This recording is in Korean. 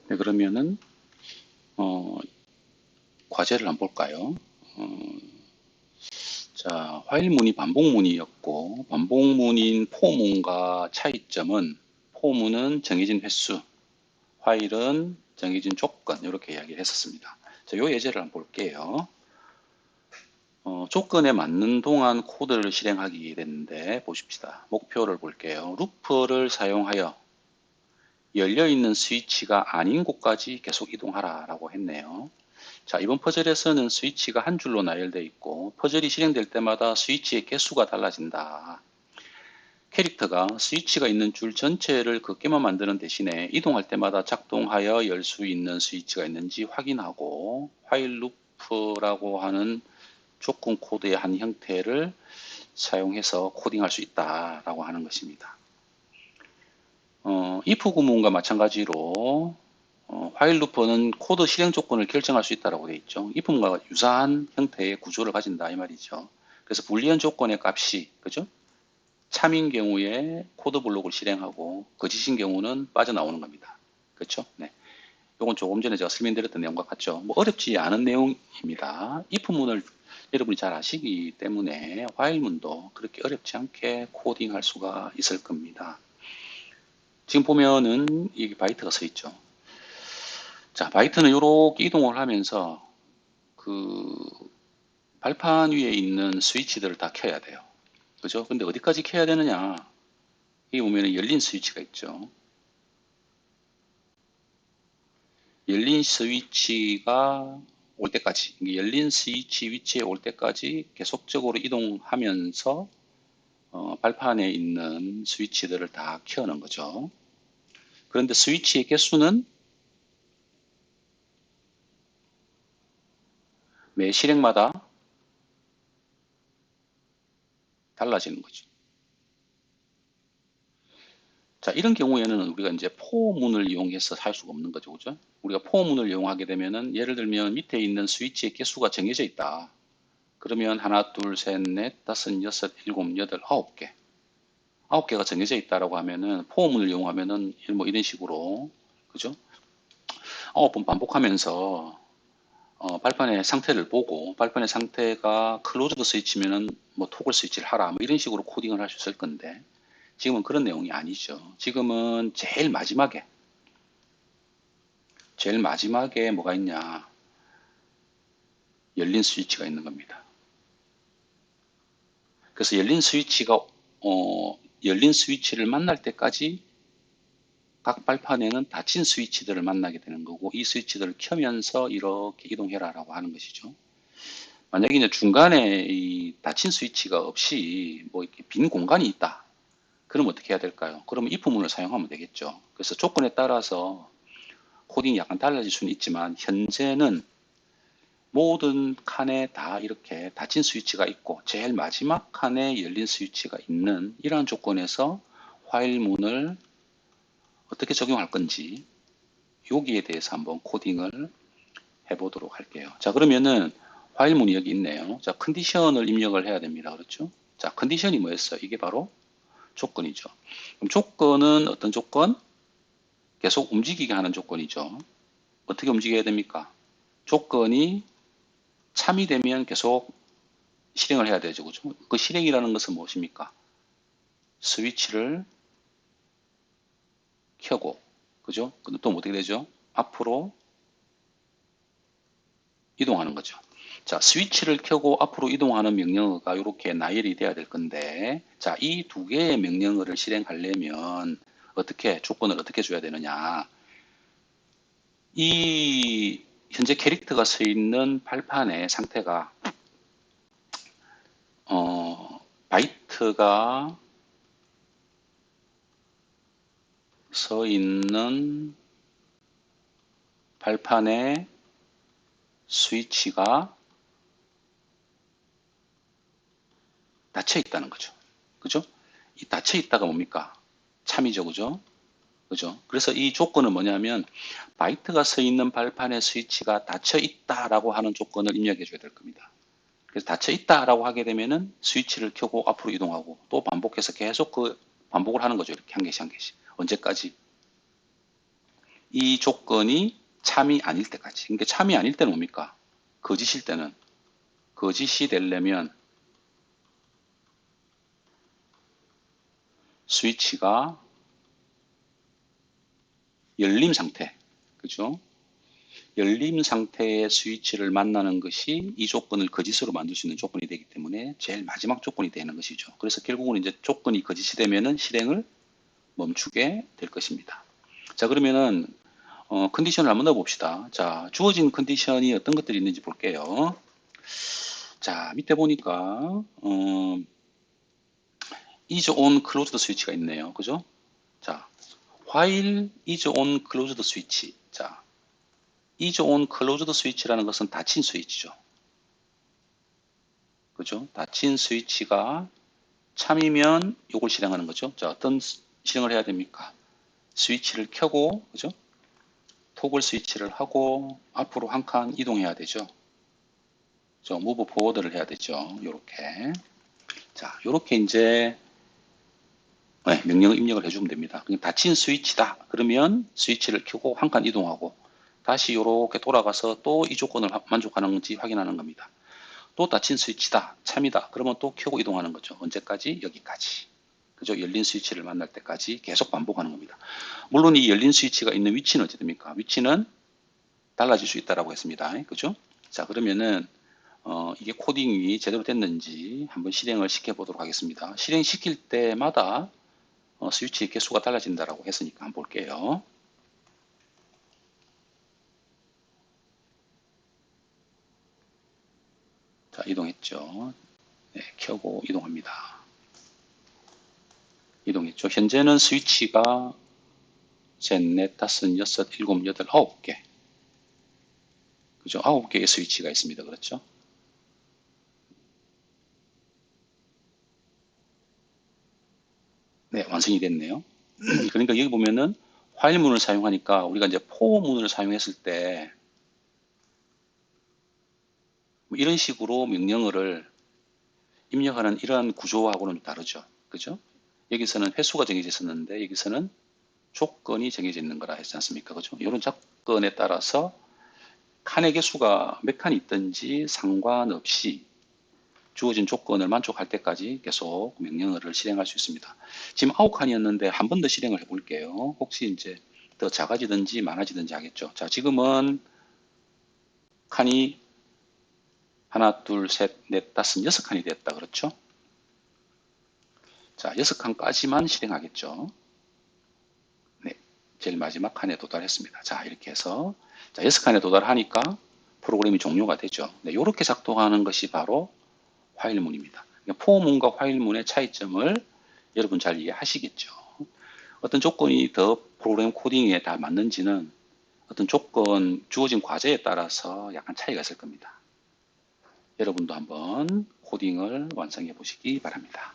네, 그러면은 어, 과제를 한번 볼까요? 어, 자, 화일문이 반복문이었고 반복문인 포문과 차이점은 포문은 정해진 횟수, 화일은 정해진 조건 이렇게 이야기를 했었습니다. 자, 요 예제를 한번 볼게요. 조건에 맞는 동안 코드를 실행하게 되는데 보십시다. 목표를 볼게요. 루프를 사용하여 열려있는 스위치가 아닌 곳까지 계속 이동하라 라고 했네요. 자, 이번 퍼즐에서는 스위치가 한 줄로 나열되어 있고 퍼즐이 실행될 때마다 스위치의 개수가 달라진다. 캐릭터가 스위치가 있는 줄 전체를 걷게만 만드는 대신에 이동할 때마다 작동하여 열 수 있는 스위치가 있는지 확인하고 화일 루프라고 하는 조건 코드의 한 형태를 사용해서 코딩할 수 있다라고 하는 것입니다. if 구문과 마찬가지로 화일 루프는 코드 실행 조건을 결정할 수 있다고 되어 있죠. if과 유사한 형태의 구조를 가진다 이 말이죠. 그래서 불리한 조건의 값이 그죠? 참인 경우에 코드 블록을 실행하고 거짓인 경우는 빠져나오는 겁니다. 그렇죠? 네. 이건 조금 전에 제가 설명드렸던 내용과 같죠. 뭐 어렵지 않은 내용입니다. if문을 여러분이 잘 아시기 때문에 while문도 그렇게 어렵지 않게 코딩할 수가 있을 겁니다. 지금 보면은 이게 바이트가 서 있죠. 자, 바이트는 이렇게 이동을 하면서 그 발판 위에 있는 스위치들을 다 켜야 돼요. 그죠? 근데 어디까지 켜야 되느냐? 여기 보면 열린 스위치가 있죠. 열린 스위치가 올 때까지, 열린 스위치 위치에 올 때까지 계속적으로 이동하면서 발판에 있는 스위치들을 다 켜는 거죠. 그런데 스위치의 개수는 매 실행마다 달라지는 거죠. 자, 이런 경우에는 우리가 이제 포문을 이용해서 할 수가 없는 거죠. 그죠? 우리가 포문을 이용하게 되면은 예를 들면 밑에 있는 스위치의 개수가 정해져 있다. 그러면 하나, 둘, 셋, 넷, 다섯, 여섯, 일곱, 여덟, 아홉 개. 아홉 개가 정해져 있다라고 하면은 포문을 이용하면은 뭐 이런 식으로 그죠? 아홉 번 반복하면서 발판의 상태를 보고 발판의 상태가 클로즈드 스위치면은 뭐 토글 스위치를 하라 뭐 이런 식으로 코딩을 할 수 있을 건데 지금은 그런 내용이 아니죠. 지금은 제일 마지막에 뭐가 있냐? 열린 스위치가 있는 겁니다. 그래서 열린 스위치를 만날 때까지 각 발판에는 닫힌 스위치들을 만나게 되는 거고 이 스위치들을 켜면서 이렇게 이동해라라고 하는 것이죠. 만약에 이제 중간에 이 닫힌 스위치가 없이 뭐 이렇게 빈 공간이 있다. 그럼 어떻게 해야 될까요? 그러면 if문을 사용하면 되겠죠. 그래서 조건에 따라서 코딩이 약간 달라질 수는 있지만 현재는 모든 칸에 다 이렇게 닫힌 스위치가 있고 제일 마지막 칸에 열린 스위치가 있는 이러한 조건에서 화일문을 어떻게 적용할 건지 여기에 대해서 한번 코딩을 해보도록 할게요. 자, 그러면은 화일문이 여기 있네요. 자, 컨디션을 입력을 해야 됩니다. 그렇죠? 자, 컨디션이 뭐였어요? 이게 바로 조건이죠. 그럼 조건은 어떤 조건? 계속 움직이게 하는 조건이죠. 어떻게 움직여야 됩니까? 조건이 참이 되면 계속 실행을 해야 되죠. 그죠? 그 실행이라는 것은 무엇입니까? 스위치를 켜고, 그죠? 근데 또 어떻게 되죠? 앞으로 이동하는 거죠. 자, 스위치를 켜고 앞으로 이동하는 명령어가 이렇게 나열이 돼야 될 건데, 자, 이 두 개의 명령어를 실행하려면 조건을 어떻게 줘야 되느냐. 이 현재 캐릭터가 서 있는 발판의 상태가, 바이트가 서 있는 발판의 스위치가 닫혀 있다는 거죠. 그죠? 이 닫혀 있다가 뭡니까? 참이죠. 그죠? 그죠? 그래서 이 조건은 뭐냐면 바이트가 서 있는 발판의 스위치가 닫혀 있다라고 하는 조건을 입력해 줘야 될 겁니다. 그래서 닫혀 있다라고 하게 되면은 스위치를 켜고 앞으로 이동하고 또 반복해서 계속 그 반복을 하는 거죠. 이렇게 한 개씩 한 개씩. 언제까지? 이 조건이 참이 아닐 때까지. 그러니까 참이 아닐 때는 뭡니까? 거짓일 때는, 거짓이 되려면 스위치가 열림 상태, 그죠? 열림 상태의 스위치를 만나는 것이 이 조건을 거짓으로 만들 수 있는 조건이 되기 때문에 제일 마지막 조건이 되는 것이죠. 그래서 결국은 이제 조건이 거짓이 되면은 실행을 멈추게 될 것입니다. 자, 그러면은 컨디션을 한번 넣어봅시다. 자, 주어진 컨디션이 어떤 것들이 있는지 볼게요. 자, 밑에 보니까 is on closed 스위치가 있네요. 그죠? 자, while is on closed switch. 자, is on closed switch라는 것은 닫힌 스위치죠. 그죠? 닫힌 스위치가 참이면 이걸 실행하는 거죠. 자, 어떤 실행을 해야 됩니까? 스위치를 켜고, 그죠? 토글 스위치를 하고 앞으로 한 칸 이동해야 되죠. 저 무브 포워드를 해야 되죠. 요렇게. 자, 요렇게 이제 명령을 입력을 해주면 됩니다. 그냥 닫힌 스위치다. 그러면 스위치를 켜고 한 칸 이동하고 다시 이렇게 돌아가서 또 이 조건을 만족하는지 확인하는 겁니다. 또 닫힌 스위치다. 참이다. 그러면 또 켜고 이동하는 거죠. 언제까지? 여기까지. 그죠? 열린 스위치를 만날 때까지 계속 반복하는 겁니다. 물론 이 열린 스위치가 있는 위치는 어찌 됩니까? 위치는 달라질 수 있다라고 했습니다. 그죠? 자, 그러면은 이게 코딩이 제대로 됐는지 한번 실행을 시켜보도록 하겠습니다. 실행시킬 때마다 스위치의 개수가 달라진다라고 했으니까 한번 볼게요. 자, 이동했죠. 네, 켜고 이동합니다. 이동했죠. 현재는 스위치가 셋, 넷, 다섯, 여섯, 일곱, 여덟, 아홉 개. 그죠? 아홉 개의 스위치가 있습니다. 그렇죠? 네, 완성이 됐네요. 그러니까 여기 보면은 화일문을 사용하니까 우리가 이제 포문을 사용했을 때 뭐 이런 식으로 명령어를 입력하는 이러한 구조하고는 다르죠. 그죠? 여기서는 횟수가 정해져 있었는데 여기서는 조건이 정해져 있는 거라 했지 않습니까? 그죠? 이런 조건에 따라서 칸의 개수가 몇 칸이 있든지 상관없이 주어진 조건을 만족할 때까지 계속 명령어를 실행할 수 있습니다. 지금 9칸이었는데 한 번 더 실행을 해볼게요. 혹시 이제 더 작아지든지 많아지든지 하겠죠. 자, 지금은 칸이 하나, 둘, 셋, 넷, 다섯, 여섯 칸이 됐다. 그렇죠? 자, 여섯 칸까지만 실행하겠죠. 네, 제일 마지막 칸에 도달했습니다. 자, 이렇게 해서 자, 여섯 칸에 도달하니까 프로그램이 종료가 되죠. 네, 이렇게 작동하는 것이 바로 화일문입니다. 포문과 화일문의 차이점을 여러분 잘 이해하시겠죠. 어떤 조건이 더 프로그램 코딩에 다 맞는지는 어떤 조건, 주어진 과제에 따라서 약간 차이가 있을 겁니다. 여러분도 한번 코딩을 완성해 보시기 바랍니다.